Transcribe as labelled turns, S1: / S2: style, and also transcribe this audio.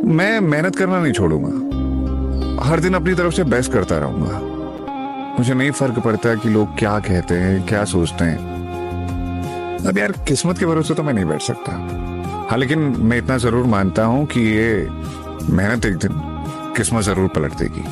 S1: मैं मेहनत करना नहीं छोड़ूंगा, हर दिन अपनी तरफ से बेस्ट करता रहूंगा। मुझे नहीं फर्क पड़ता कि लोग क्या कहते हैं, क्या सोचते हैं। अब यार किस्मत के भरोसे तो मैं नहीं बैठ सकता। हाँ, लेकिन मैं इतना जरूर मानता हूं कि ये मेहनत एक दिन किस्मत जरूर पलट देगी।